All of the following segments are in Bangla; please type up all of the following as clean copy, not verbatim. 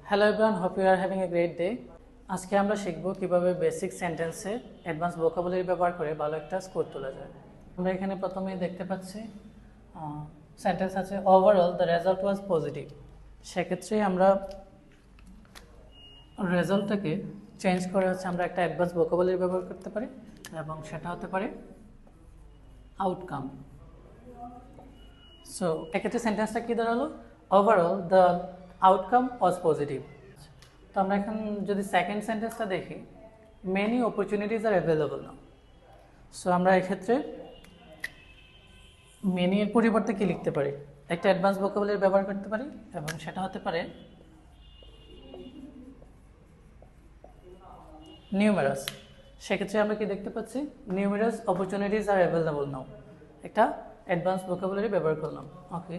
Hello everyone, hope you are having a great day. আজকে আমরা শিখব কিভাবে বেসিক সেন্টেন্সে অ্যাডভান্স ভোকাবুলারি ব্যবহার করে ভালো একটা স্কোর তোলা যায়। আমরা এখানে প্রথমেই দেখতে পাচ্ছি সেন্টেন্স আছে overall the result was positive. সেক্ষেত্রে আমরা রেজাল্টটাকে চেঞ্জ করে আমরা একটা অ্যাডভান্স ভোকাবুলারি ব্যবহার করতে পারি এবং সেটা হতে পারে আউটকাম। সো এক্ষেত্রে সেন্টেন্সটা কী দাঁড়ালো? Overall the outcome was positive. তো আমরা এখন যদি সেকেন্ড সেন্টেন্সটা দেখি, many opportunities are available now. So আমরা এক্ষেত্রে মেনি এর পরিবর্তে কি লিখতে পারি? একটা অ্যাডভান্স ভোকাবুলারি ব্যবহার করতে পারি এবং সেটা হতে পারে নিউমেরাস। সেক্ষেত্রে আমরা কি দেখতে পাচ্ছি? নিউমেরাস অপরচুনিটিস আর অ্যাভেলেবল নাও, একটা অ্যাডভান্স ভোকাবুলারি ব্যবহার করলাম। ওকে,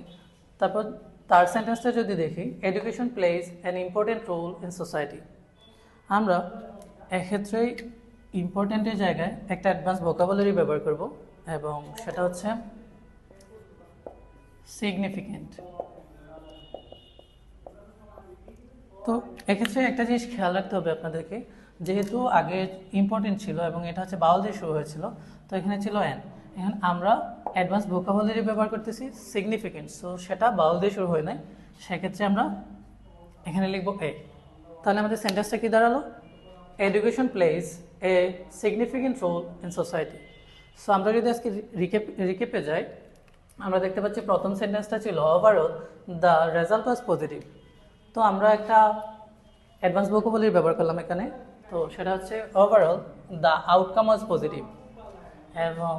তারপর থার্ড সেন্টেন্সটা যদি দেখি, education plays an important role in society. আমরা এক্ষেত্রেই ইম্পর্টেন্টের জায়গায় একটা অ্যাডভান্স ভোকাবুলারি ব্যবহার করব এবং সেটা হচ্ছে সিগনিফিক্যান্ট। তো এক্ষেত্রে একটা জিনিস খেয়াল রাখতে হবে আপনাদেরকে, যেহেতু আগে ইম্পর্টেন্ট ছিল এবং এটা হচ্ছে বাউল দিয়ে শুরু হয়েছিল, তো এখানে ছিল অ্যান। এখন আমরা অ্যাডভান্স ভোকাবুলারি ব্যবহার করতেছি সিগনিফিক্যান্ট, সো সেটা বাউল দিয়ে শুরু হয় নাই। সেক্ষেত্রে আমরা এখানে লিখব এ। তাহলে আমাদের সেন্টেন্সটা কি দাঁড়ালো? Education plays a significant role in society. So আমরা যদি আজকে রিকেপে যাই, আমরা দেখতে পাচ্ছি প্রথম সেন্টেন্সটা ছিল overall the result was positive. তো আমরা একটা অ্যাডভান্স ভোকাবুলারি ব্যবহার করলাম এখানে, তো সেটা হচ্ছে overall the outcome was positive. এবং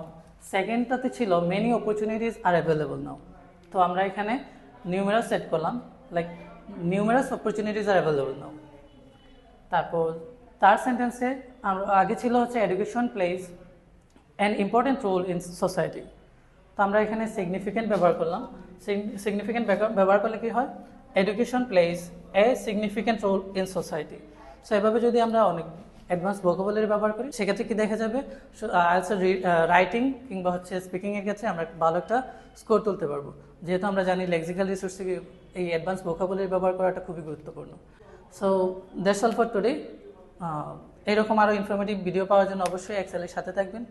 সেকেন্ডটাতে ছিল many opportunities are available now. তো আমরা এখানে নিউমেরাস সেট করলাম, like numerous opportunities are available now. তারপর থার্ড সেন্টেন্সে আমরা আগে ছিল হচ্ছে education plays an important role in society. তো আমরা এখানে সিগনিফিক্যান্ট ব্যবহার করলাম। সিগনিফিক্যান্ট ব্যবহার করলে কি হয়? Education plays a significant role in society. So এভাবে যদি আমরা অনেক অ্যাডভান্স ভোকাবুলারি ব্যবহার করি, সেক্ষেত্রে কি দেখা যাবে? আইএলটিএস রাইটিং কিংবা হচ্ছে স্পিকিংয়ের ক্ষেত্রে আমরা ভালো একটা স্কোর তুলতে পারবো, যেহেতু আমরা জানি লেক্সিক্যাল রিসোর্সে এই অ্যাডভান্স ভোকাবুলারি ব্যবহার করাটা খুবই গুরুত্বপূর্ণ। So that's all for today. এরকম আরও ইনফরমেটিভ ভিডিও পাওয়ার জন্য অবশ্যই এক্সেলের সাথে থাকবেন।